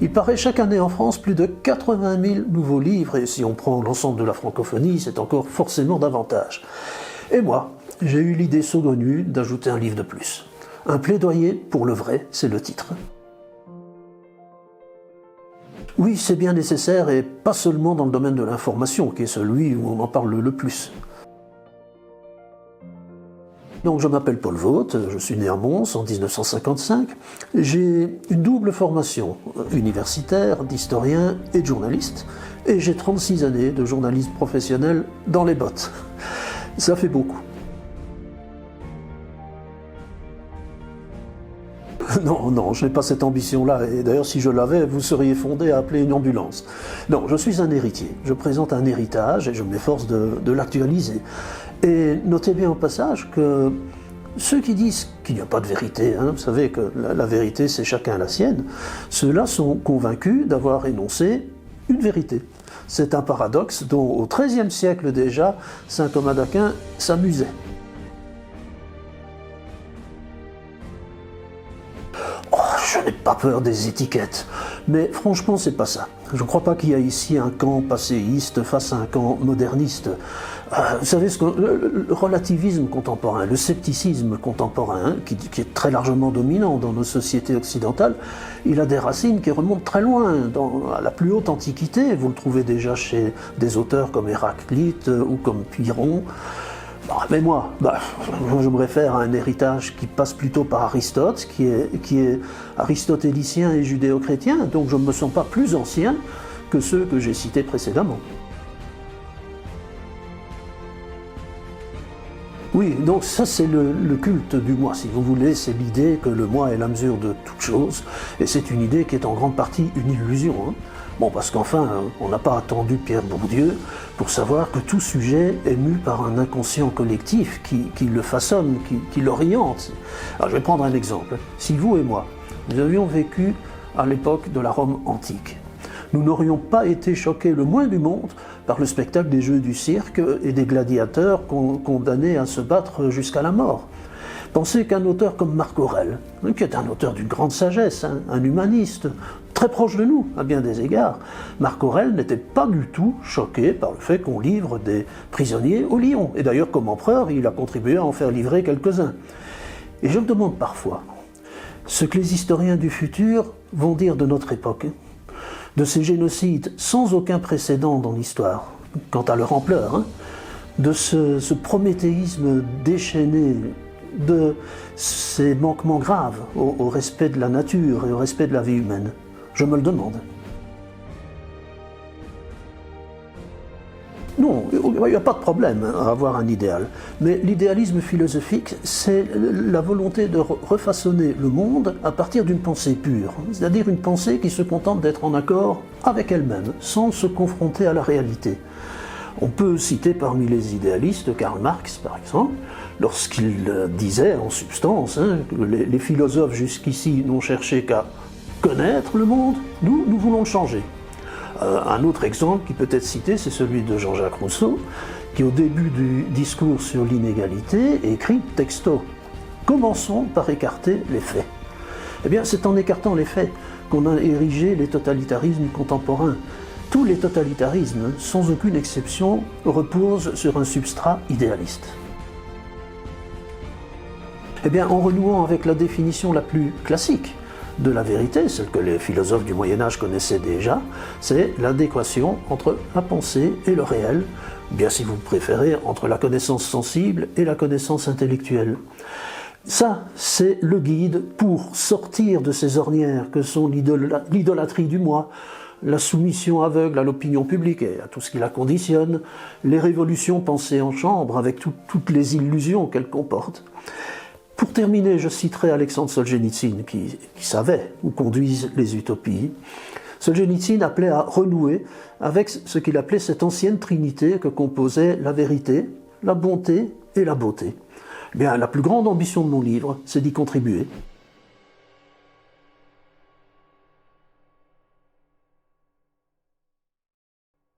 Il paraît chaque année en France plus de 80 000 nouveaux livres, et si on prend l'ensemble de la francophonie, c'est encore forcément davantage. Et moi, j'ai eu l'idée saugrenue d'ajouter un livre de plus. Un plaidoyer pour le vrai, c'est le titre. Oui, c'est bien nécessaire, et pas seulement dans le domaine de l'information, qui est celui où on en parle le plus. Donc je m'appelle Paul Vaught, je suis né à Mons en 1955. J'ai une double formation, universitaire, d'historien et de journaliste, et j'ai 36 années de journalisme professionnel dans les bottes. Ça fait beaucoup. Non, je n'ai pas cette ambition-là, et d'ailleurs si je l'avais, vous seriez fondé à appeler une ambulance. Non, je suis un héritier, je présente un héritage et je m'efforce de l'actualiser. Et notez bien au passage que ceux qui disent qu'il n'y a pas de vérité, vous savez que la vérité c'est chacun la sienne, ceux-là sont convaincus d'avoir énoncé une vérité. C'est un paradoxe dont au XIIIe siècle déjà, saint Thomas d'Aquin s'amusait. Je n'ai pas peur des étiquettes, mais franchement c'est pas ça. Je ne crois pas qu'il y a ici un camp passéiste face à un camp moderniste. Vous savez, le relativisme contemporain, le scepticisme contemporain, qui est très largement dominant dans nos sociétés occidentales, il a des racines qui remontent très loin, à la plus haute antiquité. Vous le trouvez déjà chez des auteurs comme Héraclite ou comme Pyrrhon. Mais moi, je me réfère à un héritage qui passe plutôt par Aristote, qui est aristotélicien et judéo-chrétien, donc je ne me sens pas plus ancien que ceux que j'ai cités précédemment. Oui, donc ça c'est le culte du moi, si vous voulez, c'est l'idée que le moi est la mesure de toute chose, et c'est une idée qui est en grande partie une illusion. Bon, parce qu'enfin, on n'a pas attendu Pierre Bourdieu pour savoir que tout sujet est mu par un inconscient collectif qui le façonne, qui l'oriente. Alors je vais prendre un exemple. Si vous et moi, nous avions vécu à l'époque de la Rome antique, nous n'aurions pas été choqués le moins du monde par le spectacle des jeux du cirque et des gladiateurs condamnés à se battre jusqu'à la mort. Pensez qu'un auteur comme Marc Aurèle, qui est un auteur d'une grande sagesse, un humaniste, très proche de nous à bien des égards, Marc Aurèle n'était pas du tout choqué par le fait qu'on livre des prisonniers au lion. Et d'ailleurs, comme empereur, il a contribué à en faire livrer quelques-uns. Et je me demande parfois ce que les historiens du futur vont dire de notre époque, de ces génocides sans aucun précédent dans l'histoire, quant à leur ampleur, de ce prométhéisme déchaîné, de ces manquements graves au respect de la nature et au respect de la vie humaine. Je me le demande. Non, il n'y a pas de problème à avoir un idéal, mais l'idéalisme philosophique, c'est la volonté de refaçonner le monde à partir d'une pensée pure, c'est-à-dire une pensée qui se contente d'être en accord avec elle-même, sans se confronter à la réalité. On peut citer parmi les idéalistes Karl Marx, par exemple, lorsqu'il disait en substance que les philosophes jusqu'ici n'ont cherché qu'à connaître le monde, nous voulons le changer. Un autre exemple qui peut être cité, c'est celui de Jean-Jacques Rousseau, qui au début du discours sur l'inégalité écrit texto « Commençons par écarter les faits ». Eh bien, c'est en écartant les faits qu'on a érigé les totalitarismes contemporains. Tous les totalitarismes, sans aucune exception, reposent sur un substrat idéaliste. Eh bien, en renouant avec la définition la plus classique de la vérité, celle que les philosophes du Moyen-Âge connaissaient déjà, c'est l'adéquation entre la pensée et le réel, bien si vous préférez, entre la connaissance sensible et la connaissance intellectuelle. Ça, c'est le guide pour sortir de ces ornières que sont l'idolâtrie du moi, la soumission aveugle à l'opinion publique et à tout ce qui la conditionne, les révolutions pensées en chambre avec toutes les illusions qu'elles comportent. Pour terminer, je citerai Alexandre Solzhenitsyn qui savait où conduisent les utopies. Solzhenitsyn appelait à renouer avec ce qu'il appelait cette ancienne trinité que composaient la vérité, la bonté et la beauté. Eh bien, la plus grande ambition de mon livre, c'est d'y contribuer.